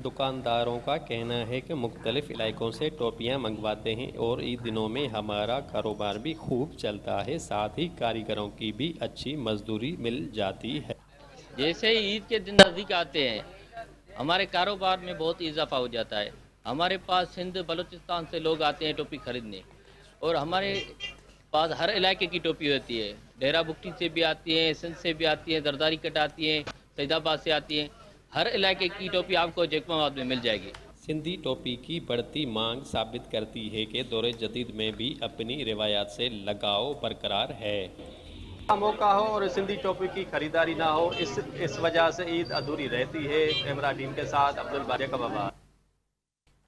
दुकानदारों का कहना है कि मुख्तलिफ इलाकों से टोपियां मंगवाते हैं और ईद दिनों में हमारा कारोबार भी खूब चलता है, साथ ही कारीगरों की भी अच्छी मजदूरी मिल जाती है। जैसे ही ईद के दिन नज़दीक आते हैं हमारे कारोबार में बहुत इजाफा हो जाता है। हमारे पास सिंध बलूचिस्तान से लोग आते हैं टोपी ख़रीदने और हमारे पास हर इलाके की टोपी होती है। डेरा बुक्टी से भी आती हैं, सिंध से भी आती हैं, दरदारी कट आती हैं, सैदाबाद से आती हैं। हर इलाके की टोपी आपको जैकोबाद में मिल जाएगी। सिंधी टोपी की बढ़ती मांग साबित करती है कि दौरे जदीद में भी अपनी रिवायात से लगाव बरकरार है। मौका हो और सिंधी टोपी की खरीदारी ना हो, इस वजह से ईद अधूरी रहती है। कैमरा टीम के साथ अब्दुल बारी का।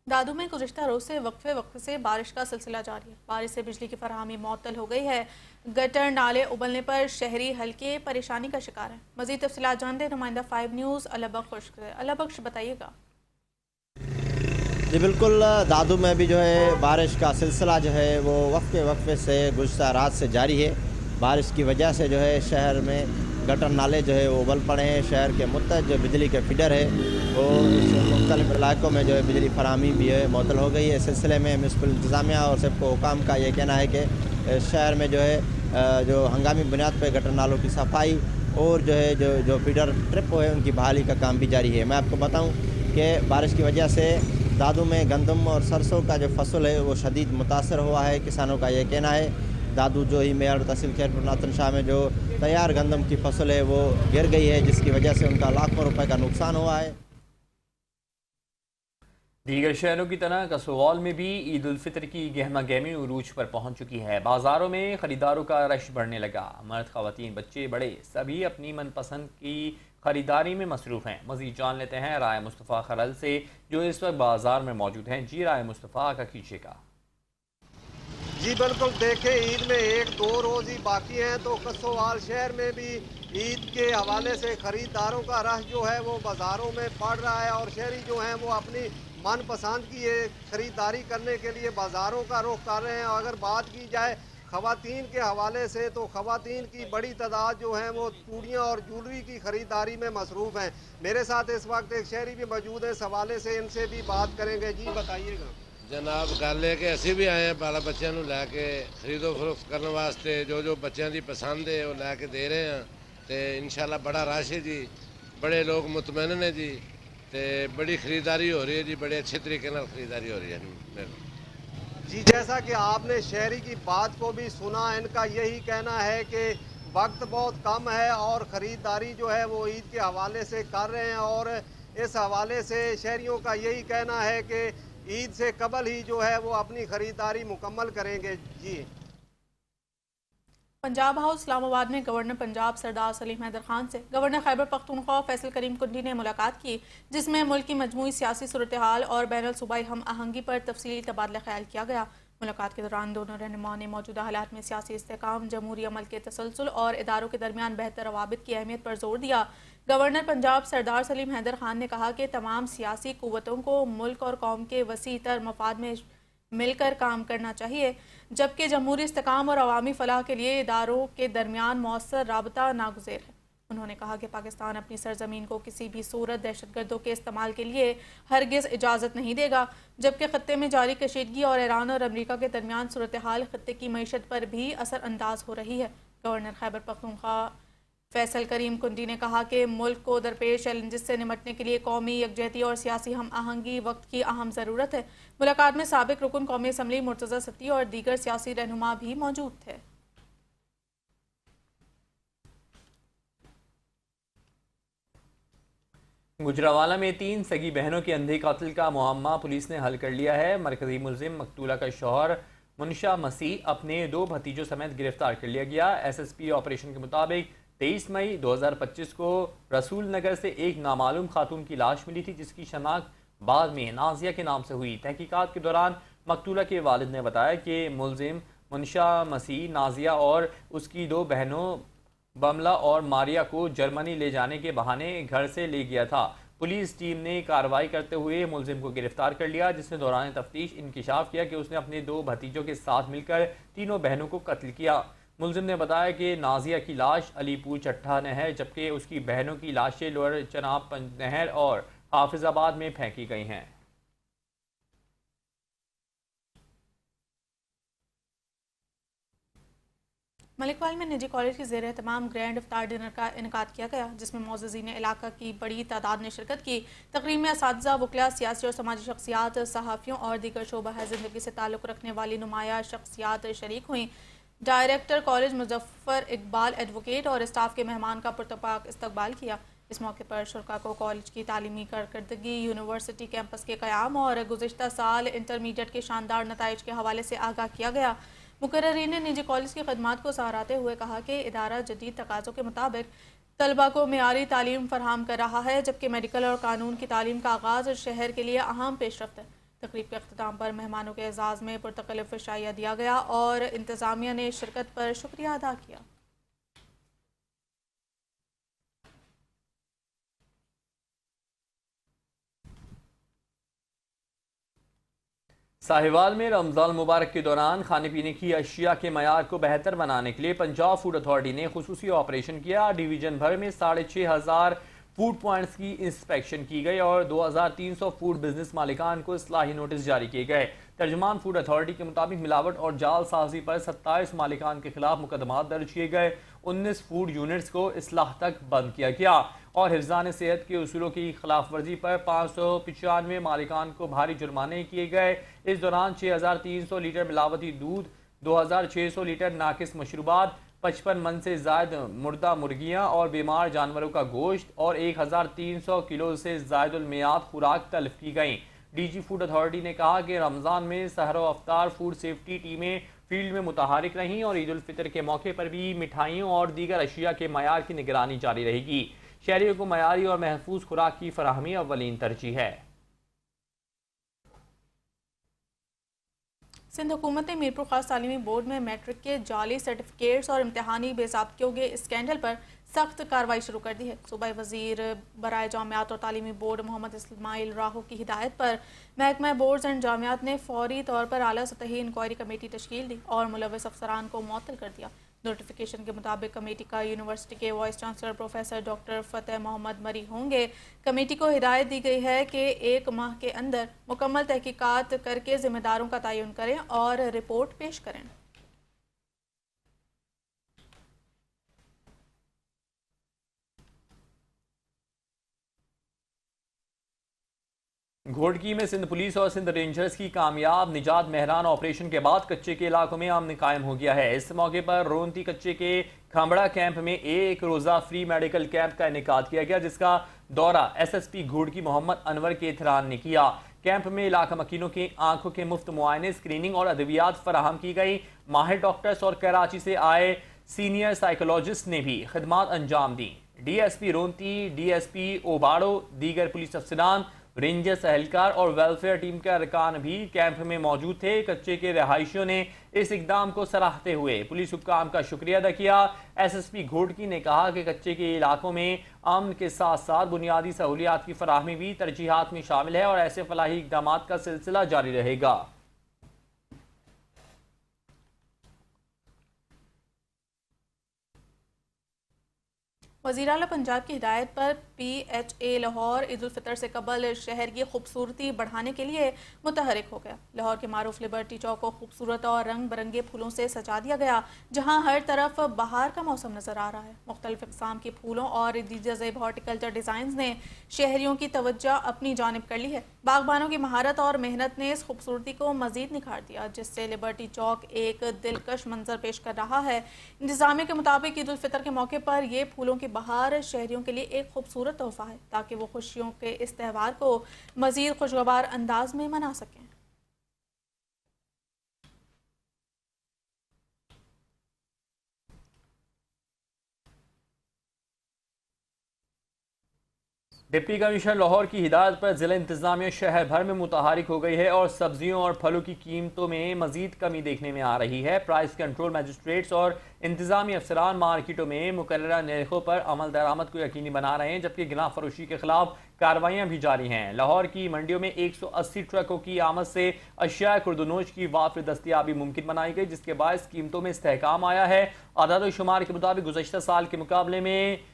दादू में गुज़िश्ता रोज़ से वक्फे से बारिश का सिलसिला जारी है। बारिश से बिजली की फराहमी मुअत्तल हो गई है। गटर नाले उबलने पर शहरी हल्के परेशानी का शिकार है। मज़ीद तफसीलात जानते नुमाइंदा 5 न्यूज़ अल्लाबख्श से। अल्लाबख्श बताइएगा। जी बिल्कुल, दादू में भी जो है बारिश का सिलसिला जो है वो वक्फे से गुज़िश्ता रात से जारी है। बारिश की वजह से जो है शहर में गटर नाले जो है वो उबल पड़े हैं। शहर के मुत्तहद जो बिजली के फीडर है और मुख्तलिफ इलाकों में जो है बिजली फराहमी भी है मुअत्तल हो गई है। इस सिलसिले में म्युनिसिपल इंतज़ामिया और सबको हुकाम का ये कहना है कि शहर में जो है जो हंगामी बुनियाद पर गटर नालों की सफाई और जो है जो फीडर ट्रिप है उनकी बहाली का काम भी जारी है। मैं आपको बताऊँ कि बारिश की वजह से दादू में गंदम और सरसों का जो फसल है वो शदीद मुतासर हुआ है। किसानों का ये कहना है दादू जो ही मेयर तहसील खैरपुर नातन शाह में जो तैयार गंदम की फसल है वो गिर गई है, जिसकी वजह से उनका लाखों रुपए का नुकसान हुआ है। दीगर शहरों की तरह कसोवाल में भी ईद उल फितर की गहमा गहमी उरूज पर पहुंच चुकी है। बाजारों में खरीदारों का रश बढ़ने लगा। मर्द, खवातीन, बच्चे, बड़े सभी अपनी मनपसंद की खरीदारी में मसरूफ़ हैं। मज़ीद जान लेते हैं राय मुस्तफ़ा खरल से जो इस वक्त बाजार में मौजूद हैं। जी राय मुस्तफ़ा का कीजिएगा। जी बिल्कुल, देखें ईद में 1-2 रोज़ ही बाकी हैं तो कसोवाल शहर में भी ईद के हवाले से ख़रीदारों का रश जो है वो बाज़ारों में बढ़ रहा है और शहरी जो हैं वो अपनी मनपसंद की ये ख़रीदारी करने के लिए बाज़ारों का रुख कर रहे हैं। और अगर बात की जाए ख़वातीन के हवाले से तो ख़वातीन की बड़ी तादाद जो है वो चूड़ियाँ और ज्वेलरी की ख़रीदारी में मसरूफ़ हैं। मेरे साथ इस वक्त एक शहरी भी मौजूद है, इस हवाले से इनसे भी बात करेंगे। जी बताइएगा। जनाब गल है कि असी भी आए हैं बाला बच्चों को लैके खरीदो फरोख्त करने वास्ते, जो बच्चों की पसंद है वो लैके दे रहे हैं तो इंशाल्लाह बड़ा रश है जी, बड़े लोग मुतमैन ने जी, तो बड़ी खरीदारी हो रही है जी, बड़े अच्छे तरीके से खरीदारी हो रही है जी। जैसा कि आपने शहरी की बात को भी सुना, इनका यही कहना है कि वक्त बहुत कम है और ख़रीदारी जो है वो ईद के हवाले से कर रहे हैं और इस हवाले से शहरियों का यही कहना है कि ईद से कबल ही जो है वो अपनी खरीदारी मुकम्मल करेंगे। जी पंजाब हाउस इस्लामाबाद में गवर्नर पंजाब सरदार सलीम हैदर खान से गवर्नर खैबर पख्तूनख्वा फैसल करीम कुंडी ने मुलाकात की, जिसमें मुल्क की मजमूई सियासी सूरत हाल और बैनुल सूबाई हम आहंगी पर तफसीली तबादला ख्याल किया गया। मुलाकात के दौरान दोनों रहनुमाओं ने मौजूदा हालात में सियासी इस्तेहकाम, जमहूरी अमल के तसलसल और इदारों के दरमियान बेहतर रवाबित की अहमियत पर जोर दिया। गवर्नर पंजाब सरदार सलीम हैदर खान ने कहा कि तमाम सियासी कुव्वतों को मुल्क और कौम के वसी तर मफाद में मिलकर काम करना चाहिए, जबकि जमहूरी इस्तेहकाम और अवामी फलाह के लिए इदारों के दरमियान मौसर राबता नागुज़ेर है। उन्होंने कहा कि पाकिस्तान अपनी सरजमीन को किसी भी सूरत दहशतगर्दों के इस्तेमाल के लिए हरगिज़ इजाज़त नहीं देगा, जबकि ख़त्ते में जारी कशीदगी और ईरान और अमरीका के दरमियान सूरत हाल ख़त्ते की मईशत पर भी असरअंदाज हो रही है। गवर्नर खैबर पख्तूनख्वा फैसल करीम कुंडी ने कहा कि मुल्क को दरपेश चैलेंजेस से निपटने के लिए कौमी यकजहती और सियासी हम आहंगी वक्त की अहम ज़रूरत है। मुलाकात में साबिक रुकन कौमी असम्बली मुर्तज़ा सत्ती और दीगर सियासी रहनुमा भी मौजूद थे। गुजरावाला में 3 सगी बहनों के अंधे कत्ल का मुअम्मा पुलिस ने हल कर लिया है। मरकजी मुलजिम मकतूला का शौहर मुनशा मसीह अपने 2 भतीजों समेत गिरफ्तार कर लिया गया। एसएसपी ऑपरेशन के मुताबिक 23 मई 2025 को रसूल नगर से एक नामालूम खातून की लाश मिली थी, जिसकी शनाख्त बाद में नाजिया के नाम से हुई। तहकीकात के दौरान मकतूला के वालिद ने बताया कि मुलजिम मुनशा मसीह नाजिया और उसकी 2 बहनों बमला और मारिया को जर्मनी ले जाने के बहाने घर से ले गया था। पुलिस टीम ने कार्रवाई करते हुए मुलजिम को गिरफ्तार कर लिया, जिसने दौरान तफ्तीश इंकिशाफ किया कि उसने अपने 2 भतीजों के साथ मिलकर तीनों बहनों को कत्ल किया। मुलजिम ने बताया कि नाजिया की लाश अलीपुर चट्टा नहर जबकि उसकी बहनों की लाशें लोअर चनाब नहर और हाफिजाबाद में फेंकी गई हैं। मलिकवाल में निजी कॉलेज के ज़ेर एहतमाम ग्रैंड इफ्तार डिनर का इनेकाद किया गया, जिसमें मौजूदीन इलाका की बड़ी तादाद ने शिरकत की। तकरीब में असातिज़ा, वकला, सियासी और समाजी शख्सियात, सहाफ़ियों और दीगर शोबा ज़िंदगी से ताल्लुक़ रखने वाली नुमाया शख्सियात शरीक हुई। Director college Muzaffar Iqbal advocate और स्टाफ के मेहमान का पुरतपाक इस्तकबाल किया। इस मौके पर शुरा को कॉलेज की तालीमी कारकर्दगी, यूनिवर्सिटी कैंपस के क़याम और गुज़िश्ता साल इंटरमीडिएट के शानदार नताइज के हवाले से आगाह किया गया। मुकर्ररीन ने निजी कॉलेज की खदमात को सराहते हुए कहा कि इदारा जदीद तकाज़ों के मुताबिक तलबा को मेयारी तालीम फराहम कर रहा है, जबकि मेडिकल और कानून की तालीम का आगाज़ शहर के लिए अहम पेशरफ्त है। तकरीब के अख्ताम पर मेहमानों के एजाज़ में पुरतकल्लुफ़ शाइया दिया गया और इंतज़ामिया ने शिरकत पर शुक्रिया अदा किया। साहिवाल में रमज़ान मुबारक के दौरान खाने पीने की अशिया के मयार को बेहतर बनाने के लिए पंजाब फूड अथॉरिटी ने खुसूसी ऑपरेशन किया। डिवीजन भर में 6500 फूड पॉइंट्स की इंस्पेक्शन की गई और 2300 फूड बिजनेस मालिकान को इस्लाही नोटिस जारी किए गए। तर्जुमान फूड अथॉरिटी के मुताबिक मिलावट और जालसाजी पर 27 मालिकान के खिलाफ मुकदमा दर्ज किए गए। 19 फूड यूनिट्स को इस्लाह तक बंद किया गया और हिफ्ज़ान सेहत के उसूलों की खिलाफ वर्जी पर 595 मालिकान को भारी जुर्माने किए गए। इस दौरान 6300 लीटर मिलावटी दूध, 2600 लीटर नाकिस मशरूबात, 55 मन से ज़ायद मुर्दा मुर्गियाँ और बीमार जानवरों का गोश्त और 1300 किलो से ज़ायदुल मियाद खुराक तलब की गई। डीजी फूड अथॉरिटी ने कहा कि रमज़ान में सहर व अफ्तार फूड सेफ्टी टीमें फील्ड में मुतहरिक रहीं और ईद उल फितर के मौके पर भी मिठाइयों और दीगर अशिया के मयार की निगरानी जारी रहेगी। शहरियों को मयारी और महफूज खुराक की फराहमी अव्वलीन तरजीह है। सिंध हुकूमत ने मीरपुर खास तालीमी बोर्ड में मैट्रिक के जाली सर्टिफिकेट्स और इम्तहानी बेज़ाब्तियों के स्कैंडल पर सख्त कार्रवाई शुरू कर दी है। सूबाई वजीर बराए जामियात और तालीमी बोर्ड मोहम्मद इस्माइल राहो की हिदायत पर महकमा बोर्ड्स एंड जामियात ने फौरी तौर पर आला सतही इंक्वायरी कमेटी तश्कील दी और मुलव्वस अफसरान को मुअत्तल कर दिया। नोटिफिकेशन के मुताबिक कमेटी का यूनिवर्सिटी के वाइस चांसलर प्रोफेसर डॉक्टर फ़तेह मोहम्मद मरी होंगे। कमेटी को हिदायत दी गई है कि 1 माह के अंदर मुकम्मल तहकीकात करके जिम्मेदारों का तयन करें और रिपोर्ट पेश करें। घोड़की में सिंध पुलिस और सिंध रेंजर्स की कामयाब निजात महरान ऑपरेशन के बाद कच्चे के इलाकों में अमन कायम हो गया है। इस मौके पर रोनती कच्चे के खंबड़ा कैंप में एक रोज़ा फ्री मेडिकल कैंप का इनेकाद किया गया, जिसका दौरा एसएसपी घोड़की मोहम्मद अनवर केथरान ने किया। कैंप में इलाका मकीनों की आंखों के मुफ्त मुआयने, स्क्रीनिंग और अद्वियात फराहम की गई। माहिर डॉक्टर्स और कराची से आए सीनियर साइकोलॉजिस्ट ने भी खिदमात अंजाम दी। डीएसपी रोनती, डीएसपी ओबाड़ो, दीगर पुलिस अफसरान, रेंजर्स एहलकार और वेलफेयर टीम के अरकान भी कैंप में मौजूद थे। कच्चे के रहायशियों ने इस इकदाम को सराहते हुए पुलिस हुक्काम का शुक्रिया अदा किया। एसएसपी घोड़की ने कहा कि कच्चे के इलाकों में अमन के साथ साथ बुनियादी सहूलियात की फराहमी भी तरजीहात में शामिल है और ऐसे फलाही इकदाम का सिलसिला जारी रहेगा। वज़ीर आला पंजाब की हिदायत पर PHA लाहौर ईद उल फितर से कबल शहर की खूबसूरती बढ़ाने के लिए मुतहरिक हो गया। लाहौर के मारूफ लिबर्टी चौक को खूबसूरत और रंग बिरंगे फूलों से सजा दिया गया, जहां हर तरफ बहार का मौसम नजर आ रहा है। मुख्तलिफ इक़साम के फूलों और दीजर हॉर्टिकल्चर डिज़ाइन ने शहरियों की तवज्जो अपनी जानिब कर ली है। बागबानों की महारत और मेहनत ने इस खूबसूरती को मजीद निखार दिया, जिससे लिबर्टी चौक एक दिलकश मंजर पेश कर रहा है। इंतजामिया के मुताबिक ईद उल फितर के मौके पर ये फूलों की की बहार शहरियों के लिए एक खूबसूरत तोहफा है ताकि वो खुशियों के इस त्यौहार को मज़ीद खुशगवार अंदाज में मना सकें। डिप्टी कमिश्नर लाहौर की हिदायत पर जिला इंतजामिया शहर भर में मुतहरिक हो गई है और सब्जियों और फलों की कीमतों में मजीद कमी देखने में आ रही है। प्राइस कंट्रोल मजिस्ट्रेट्स और इंतजामी अफसरान मार्केटों में मुकर्ररा नरखों पर अमल दरामद को यकीनी बना रहे हैं, जबकि गिना फरोशी के खिलाफ कार्रवाइयां भी जारी हैं। लाहौर की मंडियों में 180 ट्रकों की आमद से अशिया खुर्दनोश की वाफर दस्तियाबी मुमकिन बनाई गई, जिसके बायस कीमतों में इस्तेहकाम आया है। आदाद शुमार के मुताबिक गुज़श्ता साल के मुकाबले में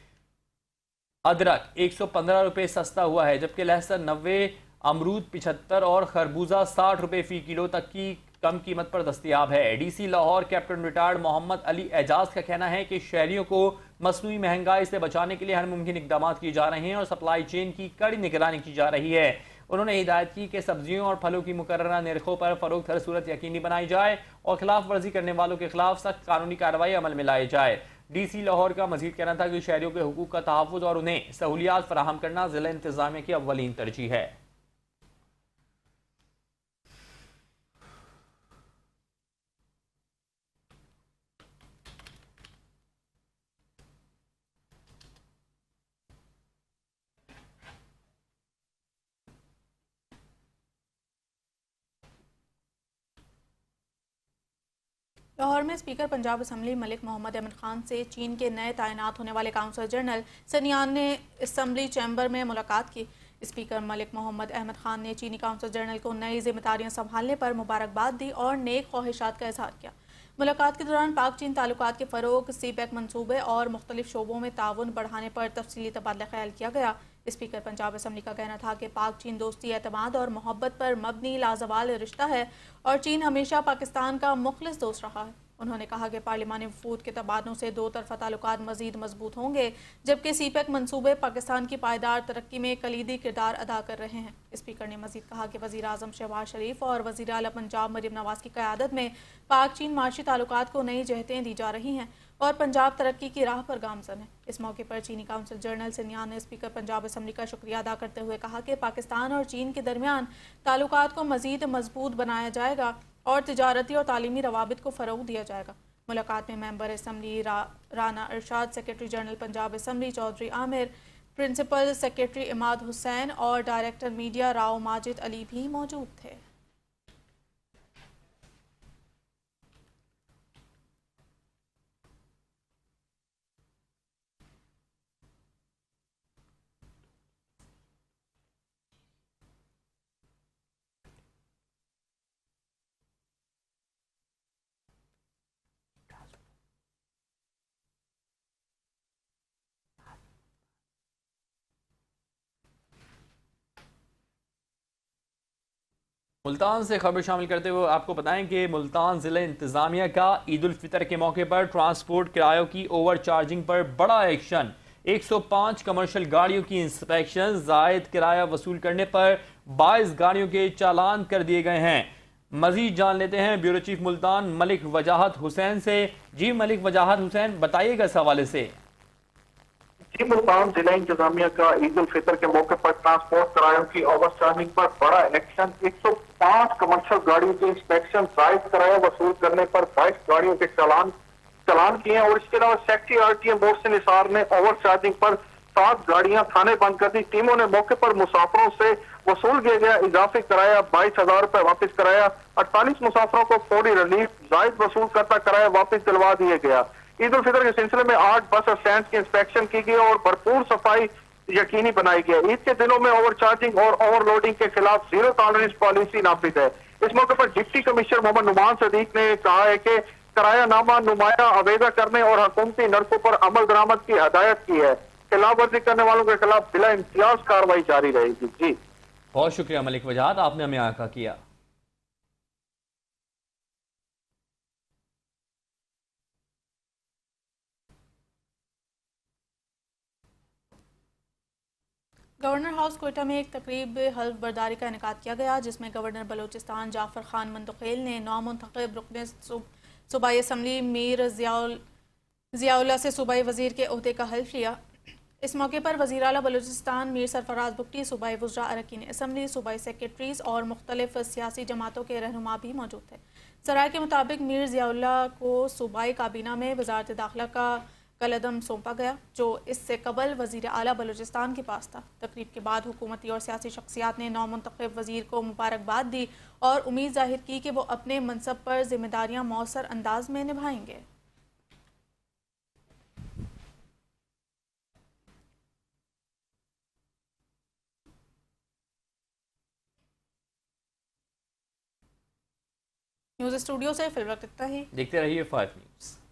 अदरक 115 रुपये सस्ता हुआ है, जबकि लहसुन 90, अमरूद 75 और खरबूजा 60 रुपये फ़ी किलो तक की कम कीमत पर दस्तियाब है। DC Lahore captain retired Muhammad Ali Ejaz का कहना है कि शहरियों को मसनूई महंगाई से बचाने के लिए हर मुमकिन इकदाम किए जा रहे हैं और सप्लाई चेन की कड़ी निगरानी की जा रही है। उन्होंने हिदायत की कि सब्जियों और फलों की मुकर्ररा नरखों पर फरोख्त हर सूरत यकीनी बनाई जाए और खिलाफ वर्जी करने वालों के खिलाफ सख्त कानूनी कार्रवाई अमल में लाई जाए। डीसी लाहौर का मजीद कहना था कि शहरियों के हुकूक का तहफ़्फ़ुज़ और उन्हें सहूलियात फराहम करना ज़िला इंतज़ामिया की अव्वलीन तरजीह है। लाहौर में स्पीकर पंजाब असम्बली मलिक मोहम्मद अहमद खान से चीन के नए तैनात होने वाले काउंसलर जनरल सनियान ने असम्बली चैम्बर में मुलाकात की। स्पीकर मलिक मोहम्मद अहमद खान ने चीनी काउंसलर जनरल को नई जिम्मेदारियां संभालने पर मुबारकबाद दी और नेक ख्वाहिशात का इजहार किया। मुलाकात के दौरान पाक चीन ताल्लुकात के फ़रोग, सीपैक मनसूबे और मुख्तलिफ शोबों में ताउन बढ़ाने पर तफसीली तबादला ख्याल किया गया। स्पीकर पंजाब असम्बली का कहना था कि पाक चीन दोस्ती, एतमाद और मोहब्बत पर मबनी लाजवाल रिश्ता है और चीन हमेशा पाकिस्तान का मुखलिस दोस्त रहा है। उन्होंने कहा कि पार्लिमानी वफूद के तबादलों से दो तरफा ताल्लुकात मजीद मजबूत होंगे, जबकि सीपैक मनसूबे पाकिस्तान की पायदार तरक्की में कलीदी किरदार अदा कर रहे हैं। स्पीकर ने मजीद कहा कि वज़ीर आज़म शहबाज शरीफ और वज़ीर आला पंजाब मरीम नवाज की क़यादत में पाक चीन माशी ताल्लुकात को नई जहतें दी जा रही हैं और पंजाब तरक्की की राह पर गामजन है। इस मौके पर चीनी काउंसिल जनरल सनियान ने स्पीकर पंजाब असम्बली का शुक्रिया अदा करते हुए कहा कि पाकिस्तान और चीन के दरमियान ताल्लुकात को मजीद मजबूत बनाया जाएगा और तिजारती और तालीमी रवाबित को फ़रोग़ दिया जाएगा। मुलाकात में member assembly Rana Arshad, secretary general Punjab assembly Chaudhry Aamir, principal secretary Imad Hussain और डायरेक्टर मीडिया राव माजिद अली भी मौजूद थे। मुल्तान से खबर शामिल करते हुए आपको बताएं कि मुल्तान ज़िला इंतज़ामिया का ईद उल फितर के मौके पर ट्रांसपोर्ट किरायों की ओवर चार्जिंग पर बड़ा एक्शन। 105 कमर्शियल गाड़ियों की इंस्पेक्शन, जायद किराया वसूल करने पर 22 गाड़ियों के चालान कर दिए गए हैं। मजीद जान लेते हैं ब्यूरो चीफ मुल्तान मलिक वजाहत हुसैन से। जी मलिक वजाहत हुसैन, बताइएगा इस हवाले से। जी, मुल्तान जिला इंतजामिया का ईद उल फितर के मौके पर ट्रांसपोर्ट किरायों की ओवर चार्जिंग पर बड़ा एक्शन। 105 कमर्शियल गाड़ियों की इंस्पेक्शन, जायद किराया वसूल करने पर 22 गाड़ियों के चालान किए और इसके अलावा सेक्रेटरी आरटीएम बोर्ड से निसार ने ओवर चार्जिंग पर 7 गाड़ियां थाने बंद कर दी। टीमों ने मौके पर मुसाफिरों से वसूल किया गया इजाफी किराया 22,000 रुपए वापस कराया। 48 मुसाफिरों को फौरी रिलीफ, जायद वसूल करता किराया वापस दिलवा दिया गया। ईद उल फितर के सिलसिले में 8 बस स्टैंड की इंस्पेक्शन की गई और भरपूर सफाई यकीनी बनाई गई। ईद के दिनों में ओवर चार्जिंग और ओवरलोडिंग के खिलाफ जीरो टॉलरेंस पॉलिसी नाफिज है। इस मौके पर डिप्टी कमिश्नर मोहम्मद नुमान सदीक ने कहा है कि किरायानामा नुमाया अवेजा करने और हुकूमती नरखों पर अमल दरामद की हदायत की है। खिलाफ वर्जी करने वालों के खिलाफ बिला इम्तियाज कार्रवाई जारी रहेगी। जी बहुत शुक्रिया मलिक वजाहत, आपने हमें आगाह किया। गवर्नर हाउस कोयटा में एक तकरीब हल्फ बर्दारी का इनेकाद किया गया, जिसमें गवर्नर बलोचिस्तान जाफर खान मंतखेल ने नौमुंतखब रुकन सूबाई असम्बली मीर ज़ियाउल्लाह से सूबाई वज़ीर के ओहदे का हल्फ लिया। इस मौके पर वज़ीर आला बलूचिस्तान मीर सरफराज बुगटी, सूबाई वज़रा, अरकान असम्बली, सूबाई सेक्रेटरीज़ और मुख्तलिफ सियासी जमातों के रहनुमा भी मौजूद थे। सराय के मुताबिक मीर ज़ियाउल्लाह को सूबाई काबीना में वज़ारत दाखिला का कलदम सौंपा गया, जो इससे कबल वज़ीर आला बलूचिस्तान के पास था। तकरीब के बाद हुकूमती और सियासी शख्सियात ने नौमुंतखब वज़ीर को मुबारकबाद दी और उम्मीद ज़ाहिर की कि वो अपने मनसब पर जिम्मेदारियाँ मौसर अंदाज में निभाएंगे। न्यूज़ स्टूडियो से फिलवक्त इतना ही। देखते रहिए 5 न्यूज़।